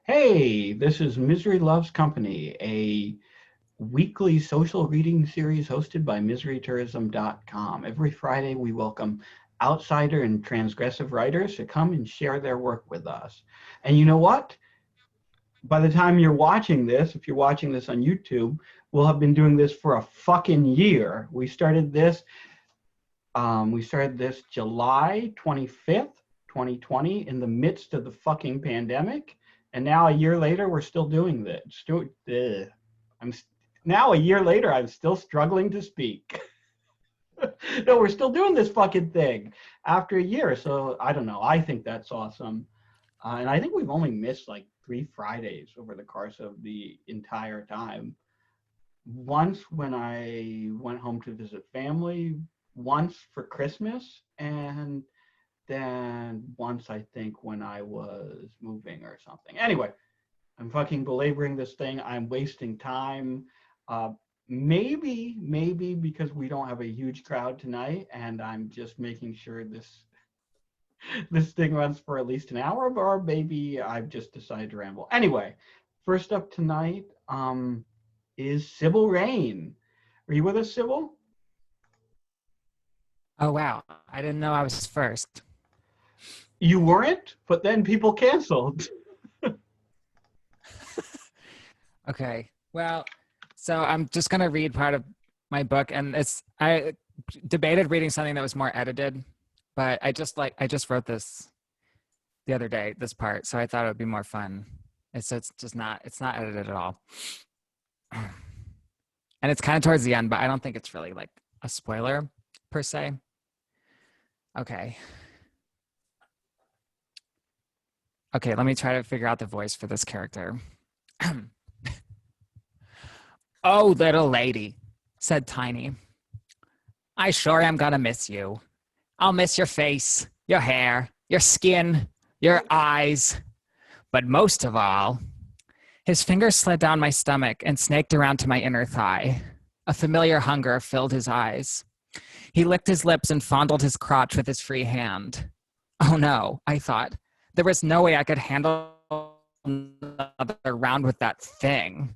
Hey, this is Misery Loves Company, a weekly social reading series hosted by miserytourism.com. Every Friday, we welcome outsider and transgressive writers to come and share their work with us. And you know what? By the time you're watching this, if you're watching this on YouTube, we'll have been doing this for a fucking year. We started this July 25th, 2020, in the midst of the fucking pandemic. And now a year later, we're still doing this. Now a year later, I'm still struggling to speak. No, we're still doing this fucking thing after a year. So I don't know. I think that's awesome. And I think we've only missed like 3 Fridays over the course of the entire time. Once when I went home to visit family, once for Christmas, and then once I think when I was moving or something. Anyway, I'm fucking belaboring this thing. I'm wasting time. Uh, maybe because we don't have a huge crowd tonight, and I'm just making sure this thing runs for at least an hour, or maybe I've just decided to ramble. Anyway, first up tonight is Sybil Rain. Are you with us, Sybil? Oh, wow. I didn't know I was first. You weren't, but then people canceled. Okay. Well, so I'm just going to read part of my book, and I debated reading something that was more edited, but I just wrote this the other day, this part, so I thought it would be more fun. It's not edited at all. And it's kind of towards the end, but I don't think it's really like a spoiler per se. Okay. Okay, let me try to figure out the voice for this character. Oh, little lady, said Tiny. I sure am gonna miss you. I'll miss your face, your hair, your skin, your eyes. But most of all, his fingers slid down my stomach and snaked around to my inner thigh. A familiar hunger filled his eyes. He licked his lips and fondled his crotch with his free hand. Oh no, I thought. There was no way I could handle another round with that thing.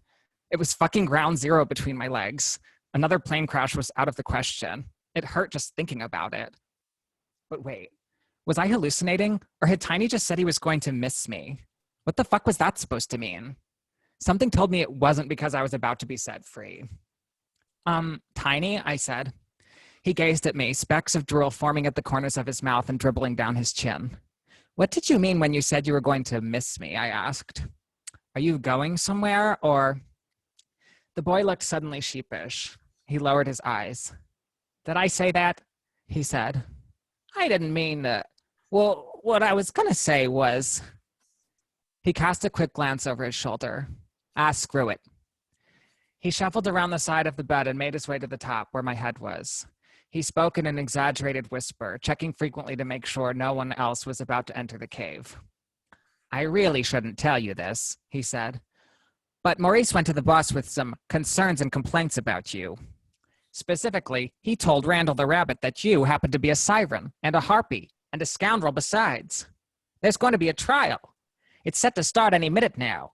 It was fucking ground zero between my legs. Another plane crash was out of the question. It hurt just thinking about it. But wait, was I hallucinating? Or had Tiny just said he was going to miss me? What the fuck was that supposed to mean? Something told me it wasn't because I was about to be set free. Tiny, I said. He gazed at me, specks of drool forming at the corners of his mouth and dribbling down his chin. What did you mean when you said you were going to miss me? I asked. Are you going somewhere, or... The boy looked suddenly sheepish. He lowered his eyes. Did I say that? He said. I didn't mean that. Well, what I was going to say was... He cast a quick glance over his shoulder. Ah, screw it. He shuffled around the side of the bed and made his way to the top, where my head was. He spoke in an exaggerated whisper, checking frequently to make sure no one else was about to enter the cave. I really shouldn't tell you this, he said. But Maurice went to the boss with some concerns and complaints about you. Specifically, he told Randall the rabbit that you happened to be a siren and a harpy and a scoundrel besides. There's going to be a trial. It's set to start any minute now.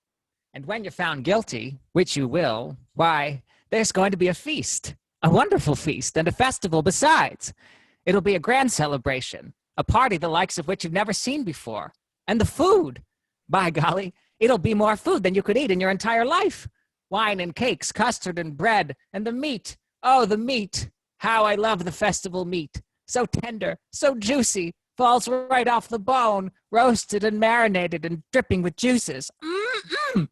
And when you're found guilty, which you will, why, there's going to be a feast. A wonderful feast and a festival besides. It'll be a grand celebration, a party the likes of which you've never seen before. And the food. By golly, it'll be more food than you could eat in your entire life. Wine and cakes, custard and bread, and the meat. Oh, the meat. How I love the festival meat. So tender, so juicy, falls right off the bone, roasted and marinated and dripping with juices. Mm-mm.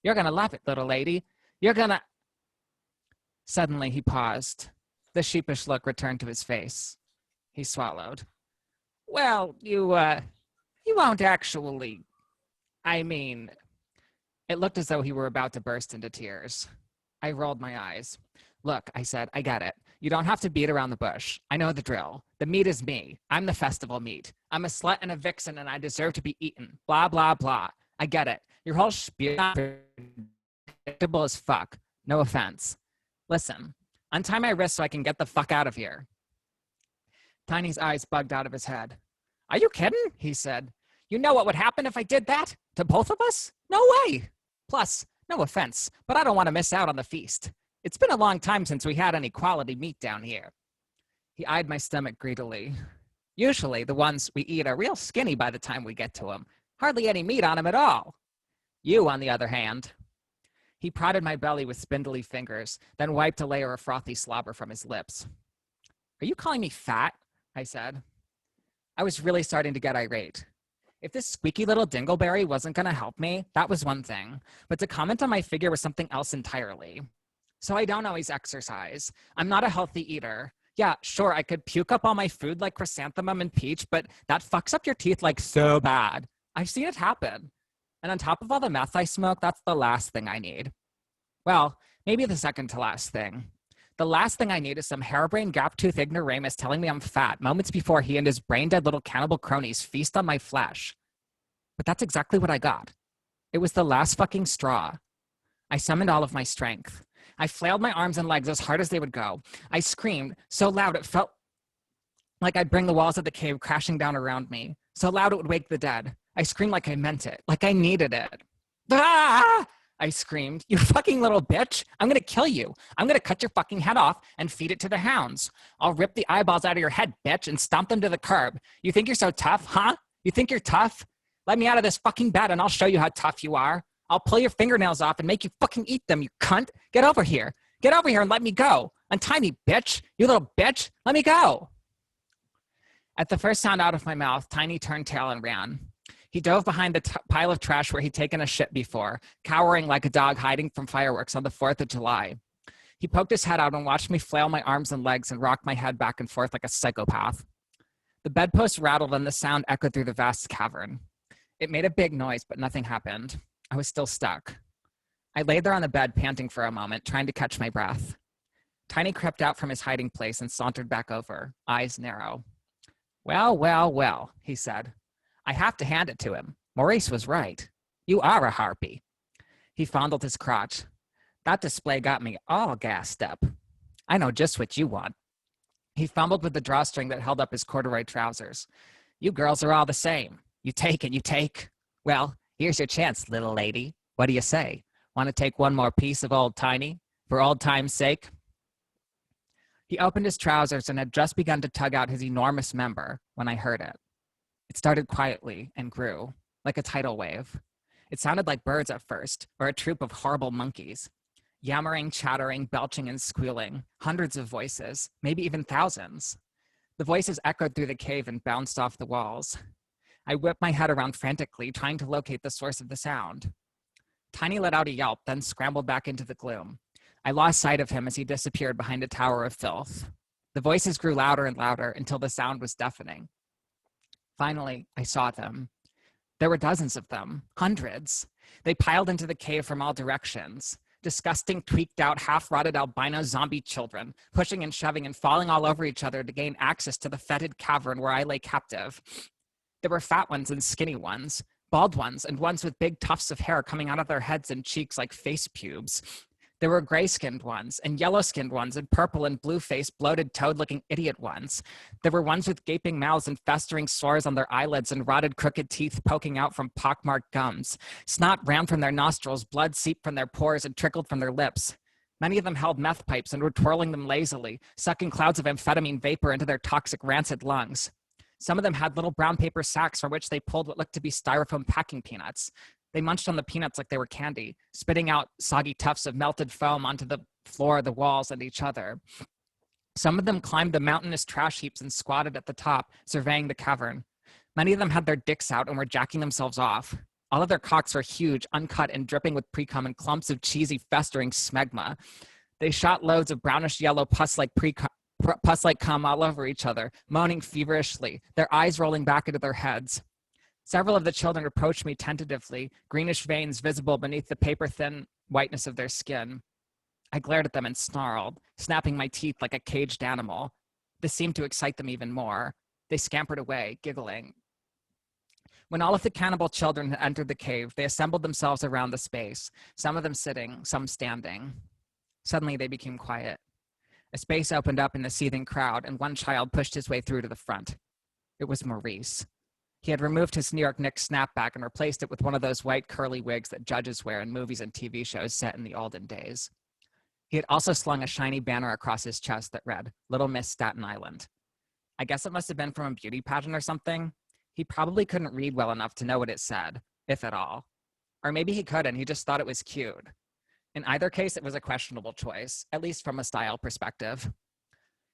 You're gonna love it, little lady. You're gonna... Suddenly he paused. The sheepish look returned to his face. He swallowed. Well, you won't actually... I mean... It looked as though he were about to burst into tears. I rolled my eyes. Look, I said, I get it. You don't have to beat around the bush. I know the drill. The meat is me. I'm the festival meat. I'm a slut and a vixen and I deserve to be eaten. Blah, blah, blah. I get it. Your whole spiel is predictable as fuck. No offense. Listen, untie my wrist so I can get the fuck out of here. Tiny's eyes bugged out of his head. Are you kidding? He said. You know what would happen if I did that? To both of us? No way! Plus, no offense, but I don't want to miss out on the feast. It's been a long time since we had any quality meat down here. He eyed my stomach greedily. Usually, the ones we eat are real skinny by the time we get to them. Hardly any meat on them at all. You, on the other hand. He prodded my belly with spindly fingers, then wiped a layer of frothy slobber from his lips. Are you calling me fat? I said. I was really starting to get irate. If this squeaky little dingleberry wasn't going to help me, that was one thing. But to comment on my figure was something else entirely. So I don't always exercise. I'm not a healthy eater. Yeah, sure, I could puke up all my food like chrysanthemum and peach, but that fucks up your teeth like so bad. I've seen it happen. And on top of all the meth I smoke, that's the last thing I need. Well, maybe the second to last thing. The last thing I need is some harebrained gap-toothed ignoramus telling me I'm fat moments before he and his brain-dead little cannibal cronies feast on my flesh. But that's exactly what I got. It was the last fucking straw. I summoned all of my strength. I flailed my arms and legs as hard as they would go. I screamed so loud it felt like I'd bring the walls of the cave crashing down around me. So loud it would wake the dead. I screamed like I meant it, like I needed it. Ah! I screamed, you fucking little bitch. I'm gonna kill you. I'm gonna cut your fucking head off and feed it to the hounds. I'll rip the eyeballs out of your head, bitch, and stomp them to the curb. You think you're so tough, huh? You think you're tough? Let me out of this fucking bed and I'll show you how tough you are. I'll pull your fingernails off and make you fucking eat them, you cunt. Get over here. Get over here and let me go. Untie me, bitch. You little bitch. Let me go. At the first sound out of my mouth, Tiny turned tail and ran. He dove behind the pile of trash where he'd taken a shit before, cowering like a dog hiding from fireworks on the 4th of July. He poked his head out and watched me flail my arms and legs and rock my head back and forth like a psychopath. The bedpost rattled and the sound echoed through the vast cavern. It made a big noise, but nothing happened. I was still stuck. I lay there on the bed, panting for a moment, trying to catch my breath. Tiny crept out from his hiding place and sauntered back over, eyes narrow. Well, well, well, he said. I have to hand it to him. Maurice was right. You are a harpy. He fondled his crotch. That display got me all gassed up. I know just what you want. He fumbled with the drawstring that held up his corduroy trousers. You girls are all the same. You take and you take. Well, here's your chance, little lady. What do you say? Want to take one more piece of old Tiny? For old time's sake? He opened his trousers and had just begun to tug out his enormous member when I heard it. It started quietly and grew, like a tidal wave. It sounded like birds at first, or a troop of horrible monkeys. Yammering, chattering, belching, and squealing. Hundreds of voices, maybe even thousands. The voices echoed through the cave and bounced off the walls. I whipped my head around frantically, trying to locate the source of the sound. Tiny let out a yelp, then scrambled back into the gloom. I lost sight of him as he disappeared behind a tower of filth. The voices grew louder and louder until the sound was deafening. Finally, I saw them. There were dozens of them, hundreds. They piled into the cave from all directions. Disgusting, tweaked out, half-rotted albino zombie children, pushing and shoving and falling all over each other to gain access to the fetid cavern where I lay captive. There were fat ones and skinny ones, bald ones, and ones with big tufts of hair coming out of their heads and cheeks like face pubes. There were gray-skinned ones, and yellow-skinned ones, and purple and blue-faced, bloated, toad-looking idiot ones. There were ones with gaping mouths and festering sores on their eyelids and rotted, crooked teeth poking out from pockmarked gums. Snot ran from their nostrils, blood seeped from their pores and trickled from their lips. Many of them held meth pipes and were twirling them lazily, sucking clouds of amphetamine vapor into their toxic, rancid lungs. Some of them had little brown paper sacks from which they pulled what looked to be styrofoam packing peanuts. They munched on the peanuts like they were candy, spitting out soggy tufts of melted foam onto the floor, the walls, and each other. Some of them climbed the mountainous trash heaps and squatted at the top, surveying the cavern. Many of them had their dicks out and were jacking themselves off. All of their cocks were huge, uncut, and dripping with pre-cum and clumps of cheesy, festering smegma. They shot loads of brownish-yellow pus-like cum all over each other, moaning feverishly, their eyes rolling back into their heads. Several of the children approached me tentatively, greenish veins visible beneath the paper-thin whiteness of their skin. I glared at them and snarled, snapping my teeth like a caged animal. This seemed to excite them even more. They scampered away, giggling. When all of the cannibal children had entered the cave, they assembled themselves around the space, some of them sitting, some standing. Suddenly, they became quiet. A space opened up in the seething crowd, and one child pushed his way through to the front. It was Maurice. He had removed his New York Knicks snapback and replaced it with one of those white curly wigs that judges wear in movies and TV shows set in the olden days. He had also slung a shiny banner across his chest that read, "Little Miss Staten Island." I guess it must have been from a beauty pageant or something. He probably couldn't read well enough to know what it said, if at all. Or maybe he could and he just thought it was cute. In either case, it was a questionable choice, at least from a style perspective.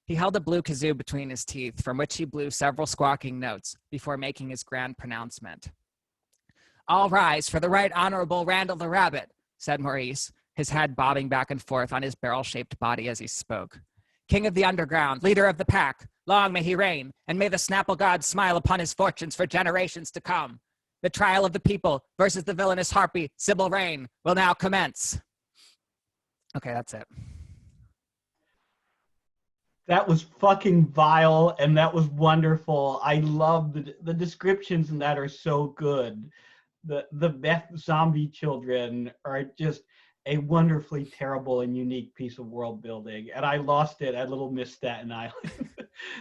He held a blue kazoo between his teeth, from which he blew several squawking notes before making his grand pronouncement. "All rise for the Right Honorable Randall the Rabbit," said Maurice, his head bobbing back and forth on his barrel-shaped body as he spoke. "King of the underground, leader of the pack, long may he reign, and may the Snapple God smile upon his fortunes for generations to come. The trial of the people versus the villainous harpy, Sybil Rain, will now commence." Okay, that's it. That was fucking vile, and that was wonderful. I love the descriptions in that are so good. The Beth zombie children are just a wonderfully terrible and unique piece of world building, and I lost it at Little Miss Staten Island.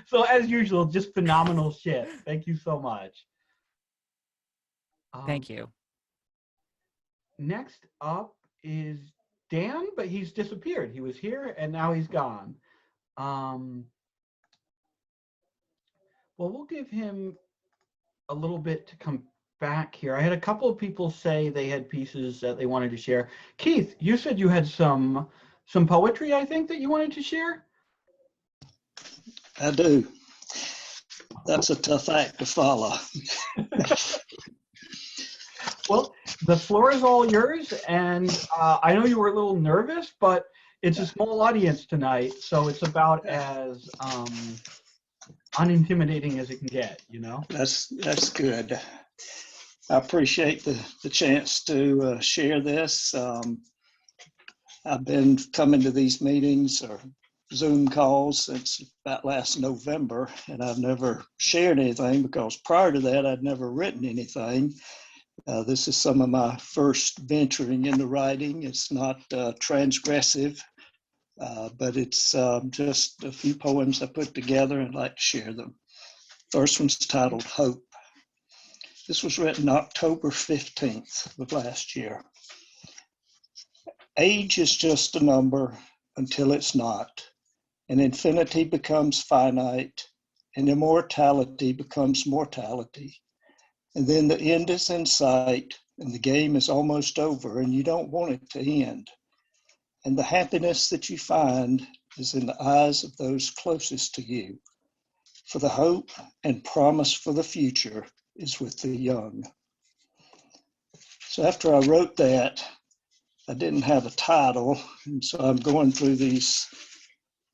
So as usual, just phenomenal shit. Thank you so much. Thank you. Next up is Dan, but he's disappeared. He was here and now he's gone. Well, we'll give him a little bit to come back here. I had a couple of people say they had pieces that they wanted to share. Keith, you said you had some poetry, I think, that you wanted to share? I do. That's a tough act to follow. Well, the floor is all yours, and I know you were a little nervous, but it's a small audience tonight, so it's about as unintimidating as it can get, you know? That's good. I appreciate the chance to share this. I've been coming to these meetings or Zoom calls since about last November, and I've never shared anything because prior to that, I'd never written anything. This is some of my first venturing into writing. It's not transgressive, but it's just a few poems I put together and I'd like to share them. First one's titled Hope. This was written October 15th of last year. Age is just a number until it's not, and infinity becomes finite, and immortality becomes mortality. And then the end is in sight, and the game is almost over, and you don't want it to end. And the happiness that you find is in the eyes of those closest to you. For the hope and promise for the future is with the young. So after I wrote that, I didn't have a title, and so I'm going through these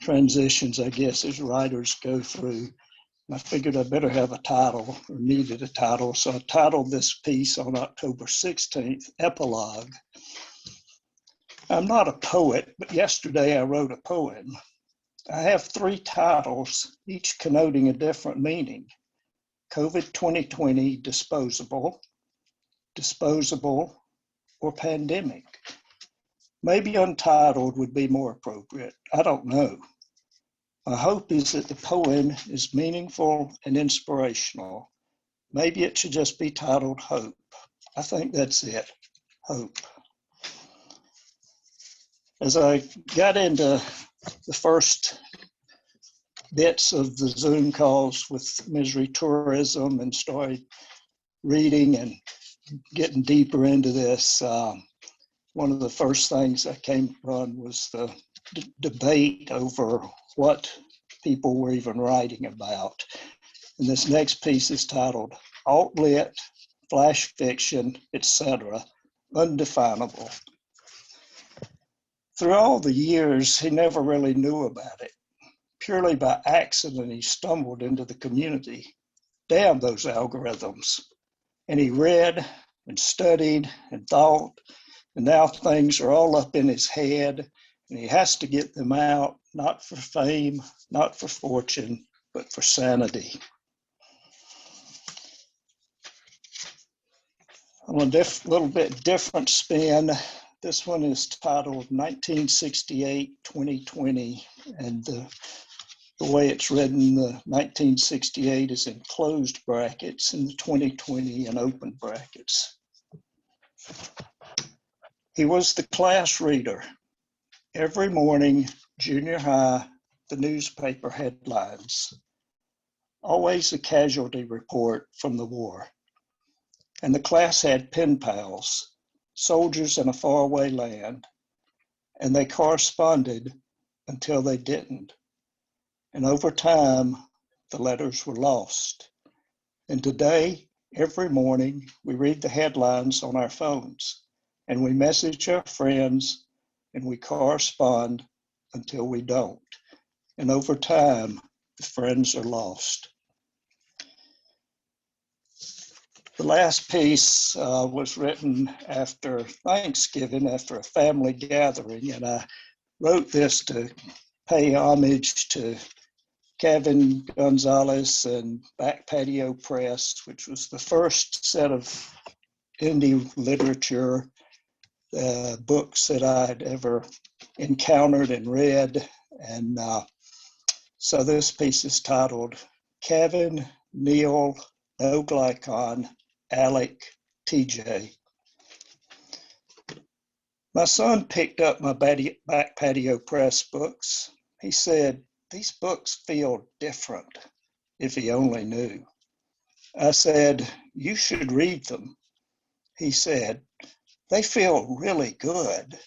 transitions, I guess, as writers go through. I figured I better have a title, or needed a title, so I titled this piece on October 16th, Epilogue. I'm not a poet, but yesterday I wrote a poem. I have 3 titles, each connoting a different meaning. COVID 2020, disposable, disposable, or pandemic. Maybe untitled would be more appropriate. I don't know. My hope is that the poem is meaningful and inspirational. Maybe it should just be titled Hope. I think that's it, Hope. As I got into the first bits of the Zoom calls with Misery Tourism and started reading and getting deeper into this, one of the first things I came upon was the debate over what people were even writing about. And this next piece is titled Alt-Lit, Flash Fiction, etc., Undefinable. Through all the years, he never really knew about it. Purely by accident, he stumbled into the community. Damn those algorithms. And he read and studied and thought, and now things are all up in his head, and he has to get them out, not for fame, not for fortune, but for sanity. On a little bit different spin, this one is titled 1968-2020, and the The way it's written, the 1968 is in closed brackets and the 2020 in open brackets. He was the class reader. Every morning, junior high, the newspaper headlines. Always a casualty report from the war. And the class had pen pals, soldiers in a faraway land, and they corresponded until they didn't. And over time, the letters were lost. And today, every morning, we read the headlines on our phones, and we message our friends, and we correspond until we don't. And over time, the friends are lost. The last piece was written after Thanksgiving, after a family gathering, and I wrote this to pay homage to Kevin Gonzalez and Back Patio Press, which was the first set of indie literature books that I had ever encountered and read. And so this piece is titled Kevin, Neil, No Glycon, Alec, TJ. My son picked up my Back Patio Press books. He said, "These books feel different," if he only knew. I said, "You should read them." He said, "They feel really good."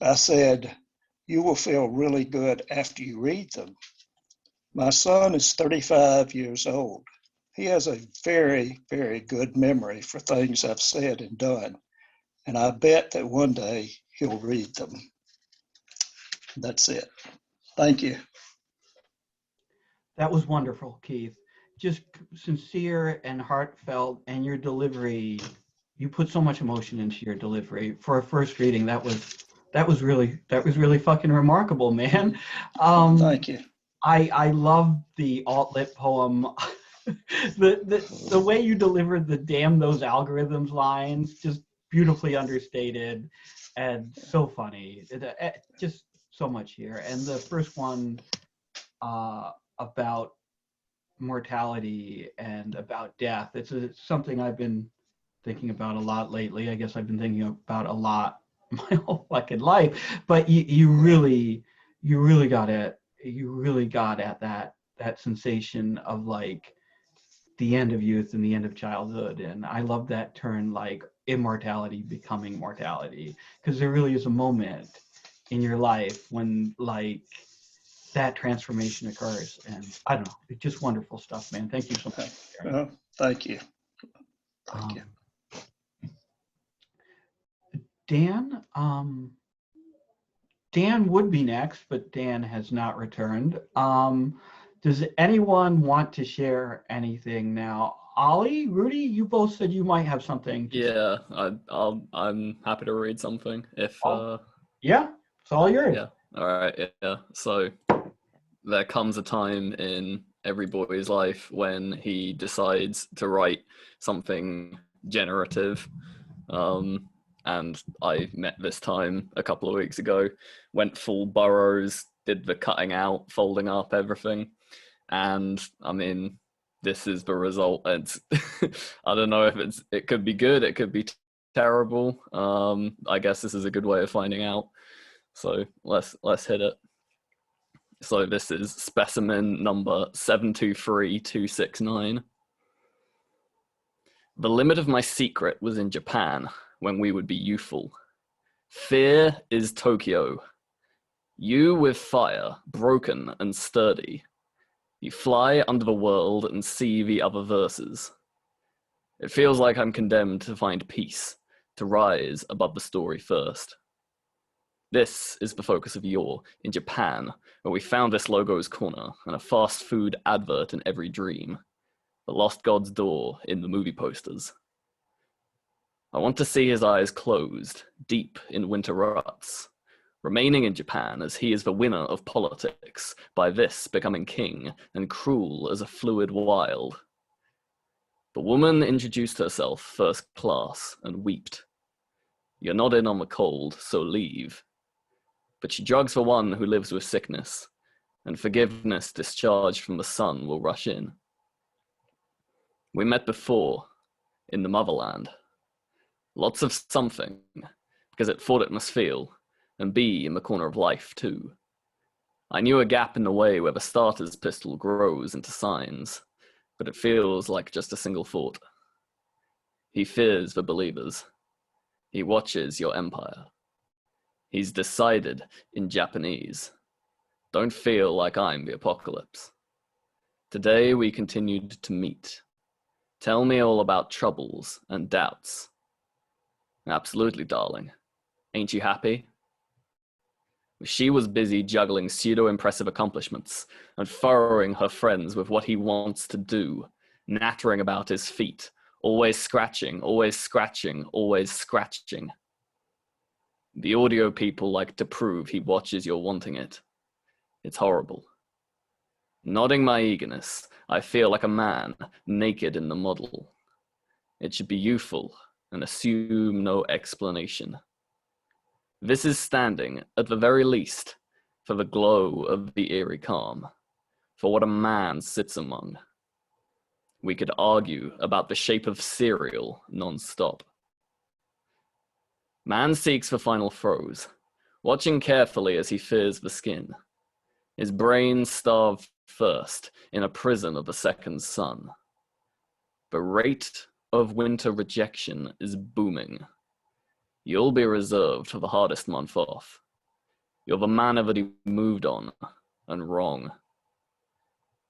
I said, "You will feel really good after you read them." My son is 35 years old. He has a very, very good memory for things I've said and done. And I bet that one day he'll read them. That's it. Thank you. That was wonderful, Keith. Just sincere and heartfelt, and your delivery, you put so much emotion into your delivery. For a first reading, that was really fucking remarkable, man. Thank you. I love the alt-lit poem. the way you delivered the "damn those algorithms" lines, just beautifully understated and so funny. Just so much here. And the first one about mortality and about death, it's something I've been thinking about a lot lately. I guess I've been thinking about a lot my whole fucking life. But you really got at that sensation of like the end of youth and the end of childhood. And I love that turn, like immortality becoming mortality, because there really is a moment in your life when like that transformation occurs. And I don't know, it's just wonderful stuff, man. Thank you so much. Thank you. Thank you. Dan, Dan would be next, but Dan has not returned. Does anyone want to share anything now? Ollie, Rudy, you both said you might have something. Yeah, I'm happy to read something if. Yeah, it's all yours. Yeah. All right. Yeah. So there comes a time in every boy's life when he decides to write something generative. And I met this time a couple of weeks ago, went full Burroughs, did the cutting out, folding up, everything. And I mean, this is the result. It's I don't know if it could be good, it could be terrible. I guess this is a good way of finding out. So let's hit it. So this is specimen number 723269. The limit of my secret was in Japan, when we would be youthful. Fear is Tokyo. You with fire, broken and sturdy. You fly under the world and see the other verses. It feels like I'm condemned to find peace, to rise above the story first. This is the focus of Yore in Japan, where we found this logo's corner and a fast food advert in every dream. The lost god's door in the movie posters. I want to see his eyes closed, deep in winter ruts, remaining in Japan as he is the winner of politics, by this becoming king, and cruel as a fluid wild. The woman introduced herself first class and wept. You're not in on the cold, so leave. But she drugs the one who lives with sickness, and forgiveness discharged from the sun will rush in. We met before, in the motherland. Lots of something, because it thought it must feel, and be in the corner of life too. I knew a gap in the way where the starter's pistol grows into signs, but it feels like just a single thought. He fears the believers. He watches your empire. He's decided in Japanese. Don't feel like I'm the apocalypse. Today we continued to meet. Tell me all about troubles and doubts. Absolutely, darling. Ain't you happy? She was busy juggling pseudo-impressive accomplishments and furrowing her friends with what he wants to do, nattering about his feet, always scratching, always scratching, always scratching. The audio people like to prove he watches your wanting it. It's horrible. Nodding my eagerness, I feel like a man naked in the model. It should be youthful and assume no explanation. This is standing, at the very least, for the glow of the eerie calm, for what a man sits among. We could argue about the shape of cereal non-stop. Man seeks the final throes, watching carefully as he fears the skin. His brain starved thirst in a prison of the second sun. The rate of winter rejection is booming. You'll be reserved for the hardest month off. You're the man that he moved on, and wrong.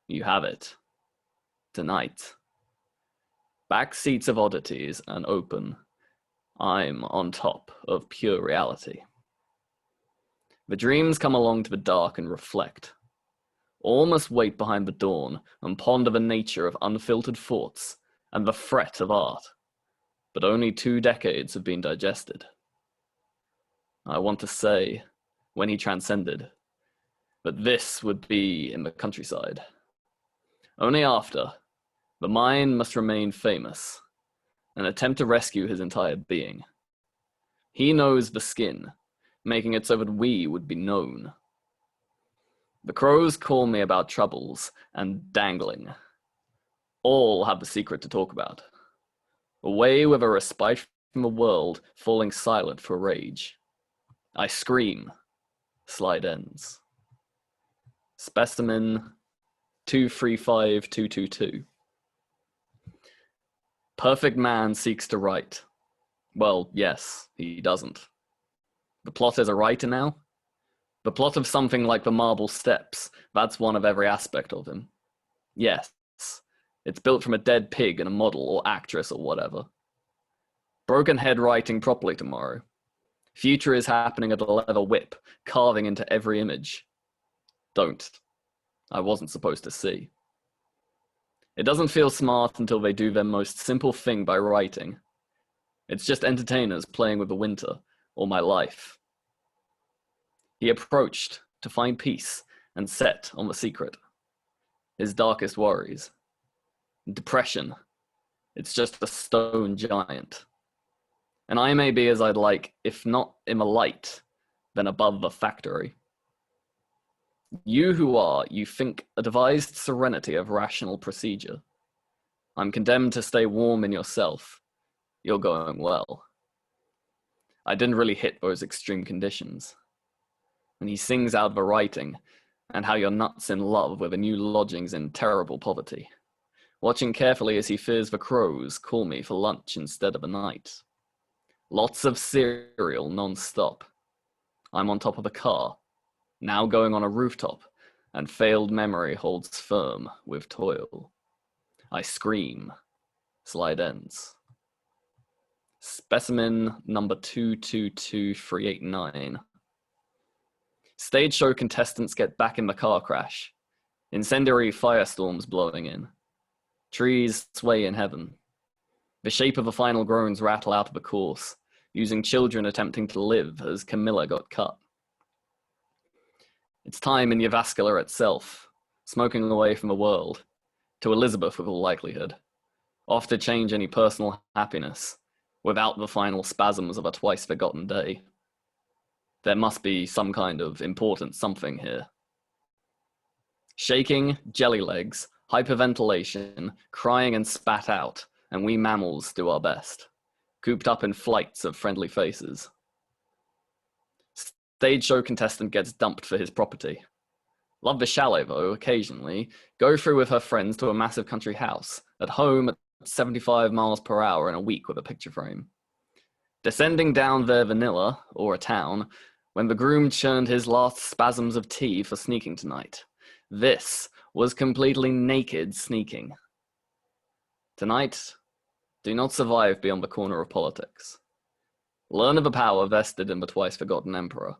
You have it. Tonight. Back seats of oddities and open. I'm on top of pure reality. The dreams come along to the dark and reflect. All must wait behind the dawn and ponder the nature of unfiltered thoughts and the threat of art. But only 2 decades have been digested. I want to say, when he transcended, but this would be in the countryside. Only after, the mind must remain famous, and attempt to rescue his entire being. He knows the skin, making it so that we would be known. The crows call me about troubles and dangling. All have the secret to talk about. Away with a respite from the world, falling silent for rage. I scream. Slide ends. Specimen 235222. Perfect man seeks to write. Well, yes, he doesn't. The plot is a writer now? The plot of something like the Marble Steps, that's one of every aspect of him. Yes, it's built from a dead pig and a model or actress or whatever. Broken head writing properly tomorrow. Future is happening at a leather whip, carving into every image. Don't. I wasn't supposed to see. It doesn't feel smart until they do their most simple thing by writing. It's just entertainers playing with the winter, or my life. He approached to find peace and set on the secret. His darkest worries. Depression. It's just a stone giant. And I may be as I'd like, if not in the light, then above the factory. You who are, you think, a devised serenity of rational procedure. I'm condemned to stay warm in yourself. You're going well. I didn't really hit those extreme conditions. And he sings out the writing, and how you're nuts in love with a new lodgings in terrible poverty. Watching carefully as he fears the crows call me for lunch instead of a night. Lots of cereal non-stop. I'm on top of the car, now going on a rooftop, and failed memory holds firm with toil. I scream. Slide ends. Specimen number 222389. Stage show contestants get back in the car crash. Incendiary firestorms blowing in. Trees sway in heaven. The shape of the final groans rattle out of the course, using children attempting to live as Camilla got cut. It's time in Yavaskala itself, smoking away from the world, to Elizabeth with all likelihood, off to change any personal happiness, without the final spasms of a twice-forgotten day. There must be some kind of important something here. Shaking, jelly legs, hyperventilation, crying and spat out, and we mammals do our best, cooped up in flights of friendly faces. Stage show contestant gets dumped for his property. Love the chalet, though, occasionally, go through with her friends to a massive country house, at home at 75 miles per hour in a week with a picture frame. Descending down their vanilla, or a town, when the groom churned his last spasms of tea for sneaking tonight. This was completely naked sneaking. Tonight, do not survive beyond the corner of politics. Learn of the power vested in the twice-forgotten emperor.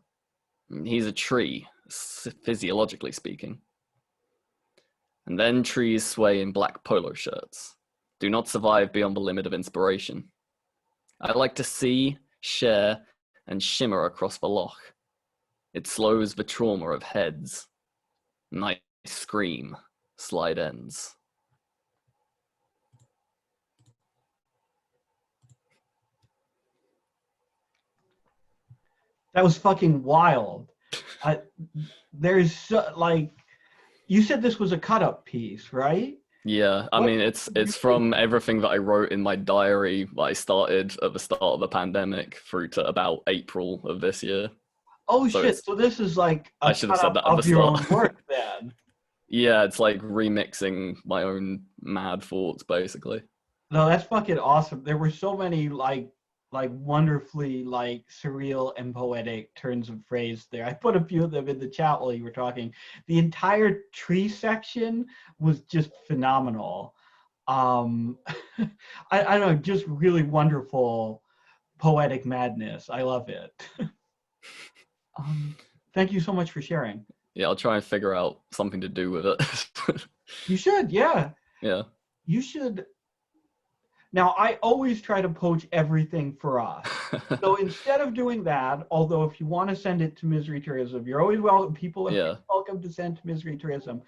He's a tree, physiologically speaking. And then trees sway in black polo shirts. Do not survive beyond the limit of inspiration. I like to see, share, and shimmer across the loch. It slows the trauma of heads. Nice scream, slide ends. That was fucking wild. There's like, you said this was a cut-up piece, right? Yeah, I mean, it's from everything that I wrote in my diary that I started at the start of the pandemic through to about April of this year. Oh So shit! So this is like I should have said that at of the your own start. work, then. Yeah, it's like remixing my own mad thoughts, basically. No, that's fucking awesome. There were so many like wonderfully like surreal and poetic turns of phrase there. I put a few of them in the chat while you were talking. The entire tree section was just phenomenal. I don't know, just really wonderful poetic madness. I love it. Thank you so much for sharing. Yeah, I'll try and figure out something to do with it. You should, yeah. Yeah. You should. Now, I always try to poach everything for us. So instead of doing that, although if you want to send it to Misery Tourism, you're always welcome. People are welcome to send to Misery Tourism.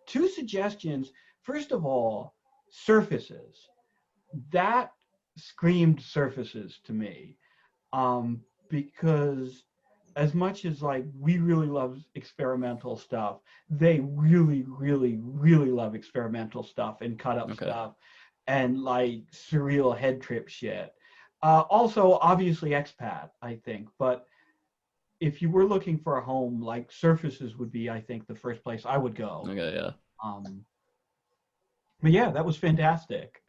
2 suggestions. First of all, surfaces. That screamed surfaces to me, because as much as like we really love experimental stuff, they really, really, really love experimental stuff and cut up stuff and like surreal head trip shit. Also, obviously expat, I think, but if you were looking for a home, like surfaces would be, I think, the first place I would go. Okay, yeah. But yeah, that was fantastic.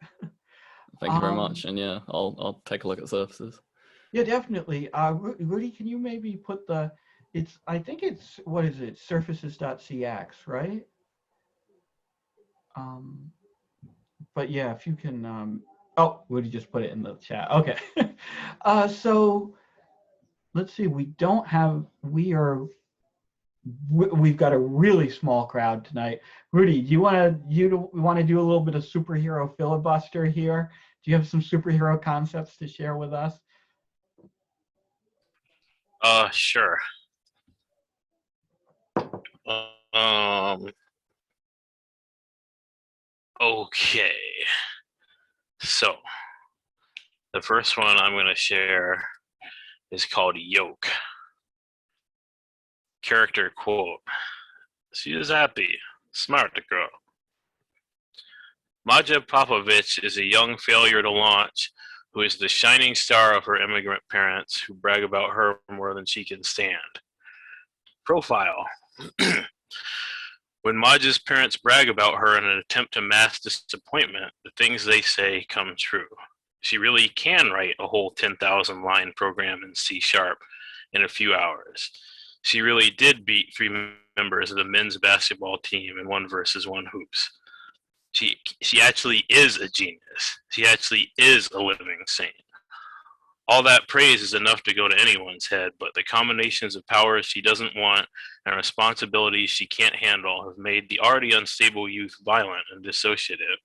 Thank you very much, and yeah, I'll take a look at surfaces. Yeah, definitely. Rudy, can you maybe put the? I think it's what is it? Surfaces.cx, right? But yeah, if you can. Oh, Rudy just put it in the chat. Okay. So let's see. We've got a really small crowd tonight. Rudy, do you want to do a little bit of superhero filibuster here? Do you have some superhero concepts to share with us? Sure. Okay. So, the first one I'm going to share is called Yoke. Character quote. She is happy, smart girl. Maja Popovich is a young failure to launch who is the shining star of her immigrant parents who brag about her more than she can stand. Profile. When Maja's parents brag about her in an attempt to mask disappointment, the things they say come true. She really can write a whole 10,000 line program in C# in a few hours. She really did beat 3 members of the men's basketball team in 1-versus-1 hoops. She actually is a genius. She actually is a living saint. All that praise is enough to go to anyone's head, but the combinations of powers she doesn't want and responsibilities she can't handle have made the already unstable youth violent and dissociative.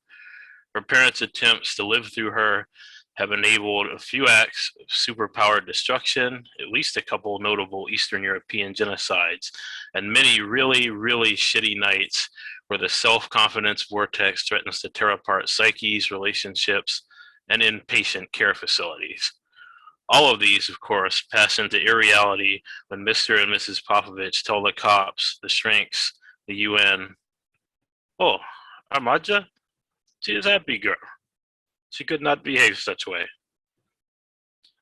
Her parents' attempts to live through her have enabled a few acts of superpowered destruction, at least a couple notable Eastern European genocides, and many really, really shitty nights where the self-confidence vortex threatens to tear apart psyches, relationships, and inpatient care facilities. All of these, of course, pass into irreality when Mr. and Mrs. Popovich tell the cops, the shrinks, the UN, Oh, Amaja? She is a happy girl. She could not behave such way.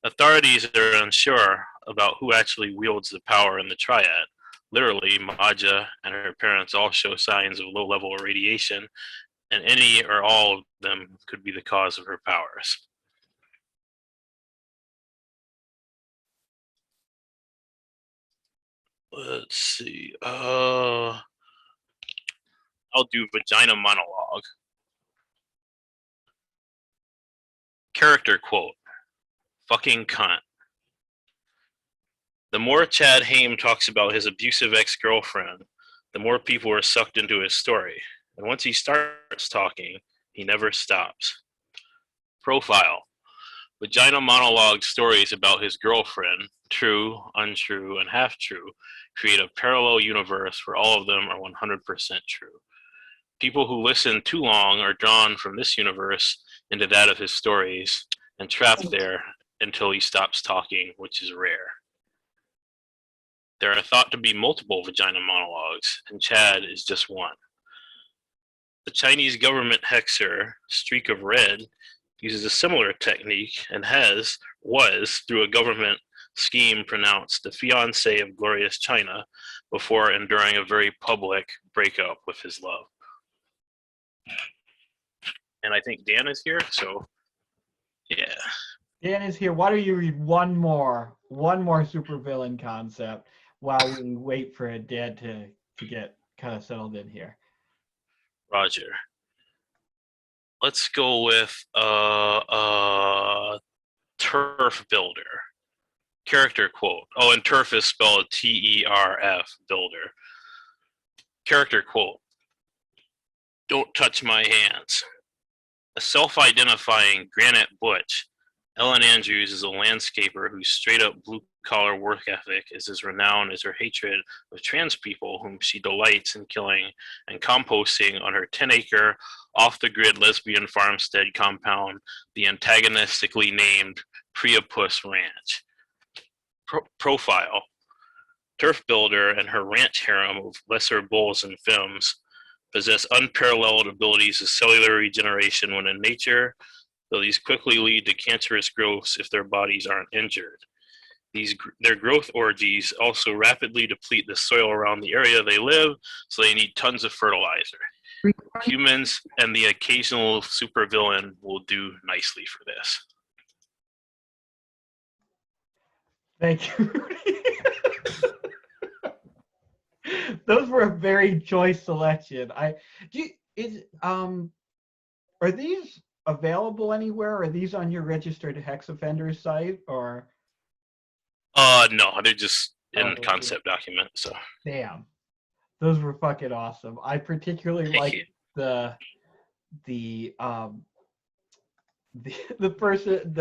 Authorities are unsure about who actually wields the power in the triad. Literally, Maja and her parents all show signs of low-level irradiation, and any or all of them could be the cause of her powers. Let's see. I'll do vagina monologue. Character quote. Fucking cunt. The more Chad Haim talks about his abusive ex-girlfriend, the more people are sucked into his story. And once he starts talking, he never stops. Profile. Vagina monologue stories about his girlfriend, true, untrue, and half-true, create a parallel universe where all of them are 100% true. People who listen too long are drawn from this universe into that of his stories and trapped there until he stops talking, which is rare. There are thought to be multiple vagina monologues, and Chad is just one. The Chinese government hexer, Streak of Red, uses a similar technique and was, through a government scheme, pronounced the fiancé of glorious China before enduring a very public breakup with his love. And I think Dan is here, so yeah. Dan is here. Why don't you read one more supervillain concept while we wait for Dan to get kind of settled in here. Roger. Let's go with Turf Builder. Character quote. Oh, and turf is spelled T-E-R-F, builder. Character quote. Don't touch my hands. A self-identifying Granite Butch, Ellen Andrews is a landscaper whose straight-up blue-collar work ethic is as renowned as her hatred of trans people whom she delights in killing and composting on her 10-acre, off-the-grid lesbian farmstead compound, the antagonistically named Priapus Ranch. Profile. Turf Builder and her ranch harem of lesser bulls and femmes possess unparalleled abilities of cellular regeneration when in nature, though these quickly lead to cancerous growths if their bodies aren't injured. Their growth orgies also rapidly deplete the soil around the area they live, so they need tons of fertilizer. Humans and the occasional supervillain will do nicely for this. Thank you, Rudy. Those were a very choice selection. Are these available anywhere? Are these on your registered hex offender site or? No, they're just in concept document. So. Damn, those were fucking awesome. I particularly like the person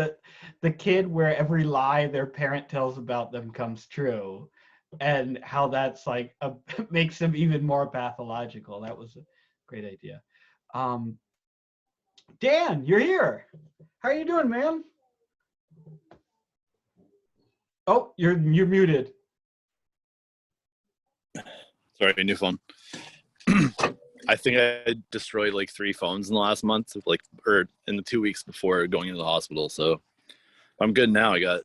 the kid where every lie their parent tells about them comes true, and how that's like makes them even more pathological. That was a great idea. Dan, you're here. How are you doing, man? Oh, you're muted. Sorry, new phone. I think I destroyed like 3 phones in the last month, or in the 2 weeks before going into the hospital. So I'm good now. I got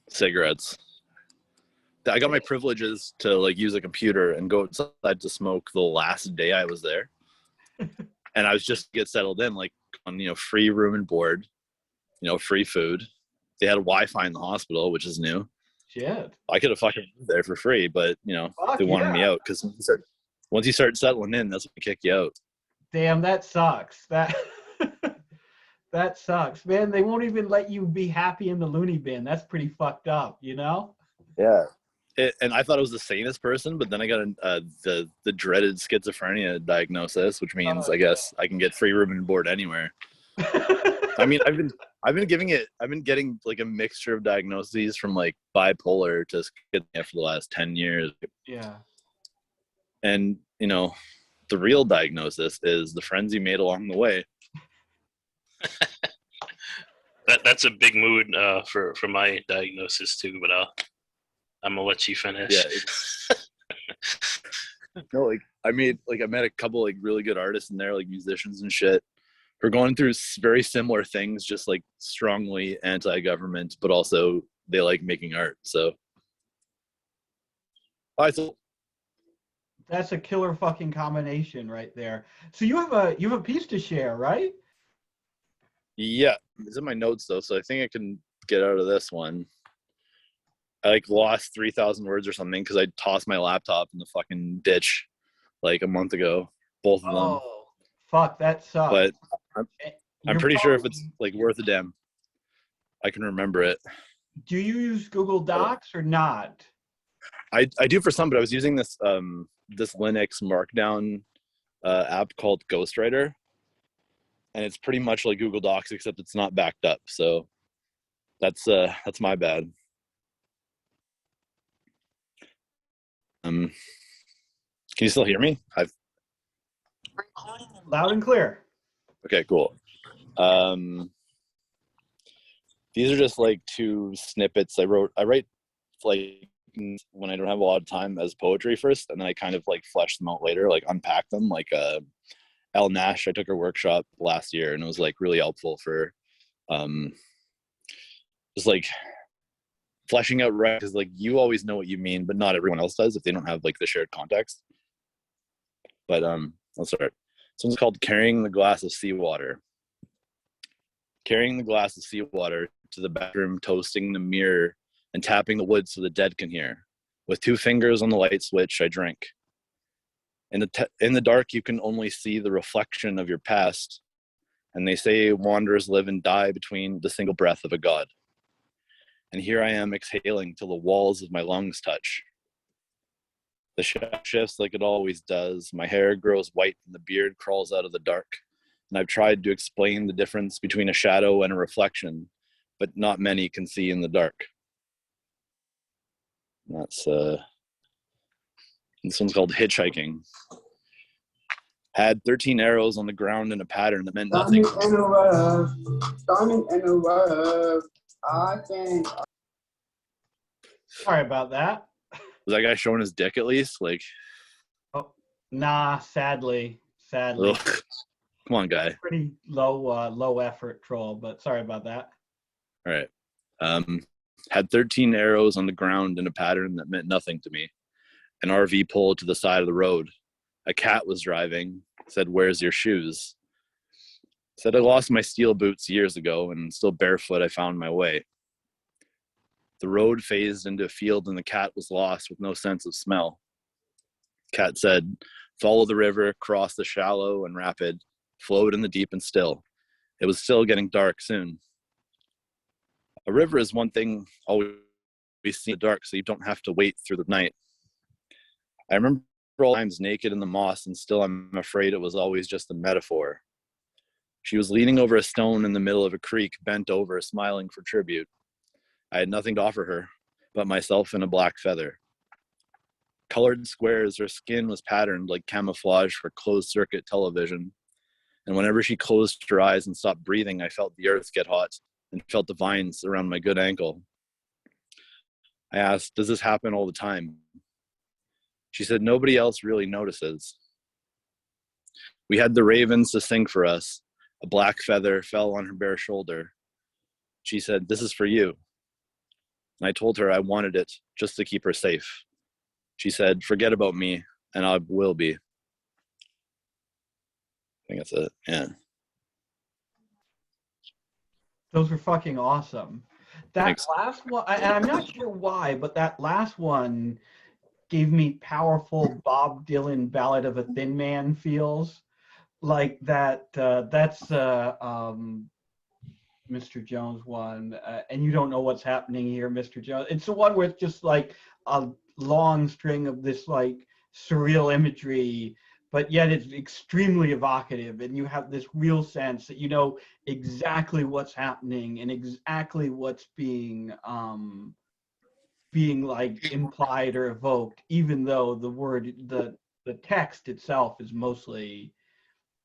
cigarettes. I got my privileges to like use a computer and go outside to smoke the last day I was there. And I was just get settled in, like on, free room and board, free food. They had Wi-Fi in the hospital, which is new. Shit. I could have fucking moved there for free, but they wanted me out because once you start settling in, that's when they kick you out. Damn, that sucks. That sucks, man. They won't even let you be happy in the loony bin. That's pretty fucked up, Yeah. And I thought I was the sanest person, but then I got the dreaded schizophrenia diagnosis, which means I guess I can get free room and board anywhere. I mean, I've been getting like a mixture of diagnoses from like bipolar to schizophrenia for the last 10 years. Yeah. And the real diagnosis is the friends you made along the way. That's a big mood for my diagnosis too, but I'm gonna let you finish. Yeah, No, like I met a couple like really good artists in there, like musicians and shit. We're going through very similar things, just like strongly anti-government, but also they like making art. So I thought, That's a killer fucking combination right there. So you have a piece to share, right? yeah, it's in my notes though, so I think I can get out of this one. I like lost 3,000 words or something because I tossed my laptop in the fucking ditch like a month ago, both of them. Oh, fuck, that sucks. But I'm You're pretty sure if it's probably- like worth a damn, I can remember it. Do you use Google Docs or not? I do for some, but I was using this this Linux Markdown app called Ghostwriter, and it's pretty much like Google Docs except it's not backed up. So that's my bad. Can you still hear me? Loud and clear. Okay, cool. These are just like two snippets I write like when I don't have a lot of time as poetry first, and then I kind of like flesh them out later, like unpack them. Like Elle Nash, I took her workshop last year, and it was like really helpful for just like fleshing out, right? Because like you always know what you mean, but not everyone else does if they don't have like the shared context. But let's start. This one's called Carrying the Glass of Seawater. Carrying the glass of seawater to the bathroom, toasting the mirror, and tapping the wood so the dead can hear. With 2 fingers on the light switch, I drink. In the dark, you can only see the reflection of your past, and they say wanderers live and die between the single breath of a god. And here I am exhaling till the walls of my lungs touch. The shadow shifts like it always does. My hair grows white and the beard crawls out of the dark. And I've tried to explain the difference between a shadow and a reflection, but not many can see in the dark. And that's this one's called Hitchhiking. Had 13 arrows on the ground in a pattern that meant nothing. Diamond and a rough. I think. Sorry about that. Was that guy showing his dick at least? Like, Nah, sadly. ugh. Come on, guy. Pretty low effort troll, but sorry about that. All right. Had 13 arrows on the ground in a pattern that meant nothing to me. An RV pulled to the side of the road. A cat was driving. Said, "Where's your shoes?" Said, "I lost my steel boots years ago, and still barefoot I found my way." The road phased into a field, and the cat was lost with no sense of smell. Cat said, "Follow the river, cross the shallow and rapid, float in the deep and still." It was still getting dark soon. A river is one thing always seen in the dark, so you don't have to wait through the night. I remember all times naked in the moss, and still I'm afraid it was always just a metaphor. She was leaning over a stone in the middle of a creek, bent over, smiling for tribute. I had nothing to offer her, but myself in a black feather. Colored squares, her skin was patterned like camouflage for closed-circuit television. And whenever she closed her eyes and stopped breathing, I felt the earth get hot and felt the vines around my good ankle. I asked, "Does this happen all the time?" She said, "Nobody else really notices." We had the ravens to sing for us. A black feather fell on her bare shoulder. She said, "This is for you." And I told her I wanted it just to keep her safe. She said, "Forget about me, and I will be." I think that's it. Yeah. Those were fucking awesome. That Thanks. last one, and I'm not sure why, but that last one gave me powerful Bob Dylan Ballad of a Thin Man feels. Like that, that's Mr. Jones one, and you don't know what's happening here, Mr. Jones. It's the one where it's just like a long string of this like surreal imagery, but yet it's extremely evocative, and you have this real sense that you know exactly what's happening and exactly what's being like implied or evoked, even though the text itself is mostly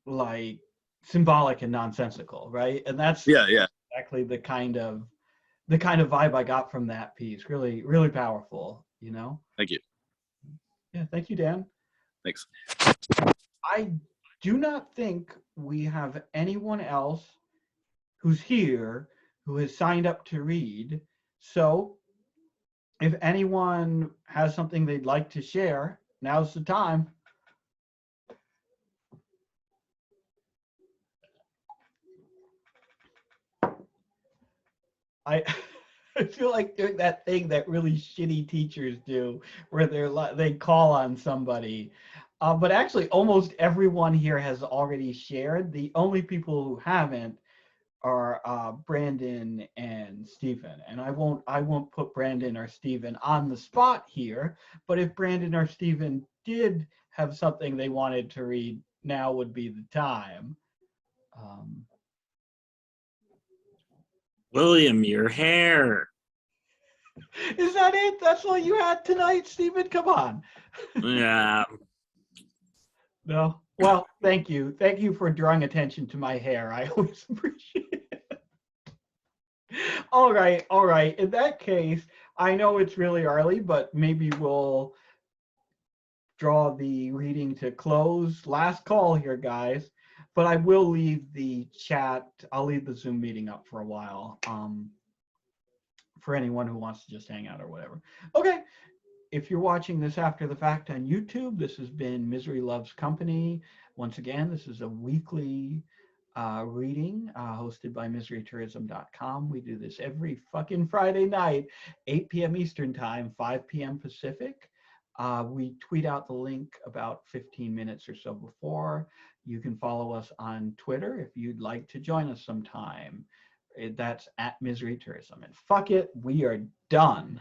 like symbolic and nonsensical, right? And that's Yeah. exactly the kind of vibe I got from that piece. Really, really powerful, you know? Thank you. Yeah, thank you, Dan. Thanks. I do not think we have anyone else who's here who has signed up to read. So if anyone has something they'd like to share, now's the time. I I feel like doing that thing that really shitty teachers do, where they call on somebody. But actually, almost everyone here has already shared. The only people who haven't are Brandon and Stephen. And I won't put Brandon or Stephen on the spot here. But if Brandon or Stephen did have something they wanted to read, now would be the time. William, your hair. Is that it? That's all you had tonight, Stephen? Come on. Yeah. No. Well, thank you. Thank you for drawing attention to my hair. I always appreciate it. All right. All right. In that case, I know it's really early, but maybe we'll draw the reading to close. Last call here, guys. But I will leave the chat. I'll leave the Zoom meeting up for a while. For anyone who wants to just hang out or whatever. Okay. If you're watching this after the fact on YouTube, this has been Misery Loves Company. Once again, this is a weekly reading hosted by miserytourism.com. We do this every fucking Friday night, 8 p.m. Eastern Time, 5 p.m. Pacific. We tweet out the link about 15 minutes or so before. You can follow us on Twitter if you'd like to join us sometime. That's at Misery Tourism. And fuck it, we are done.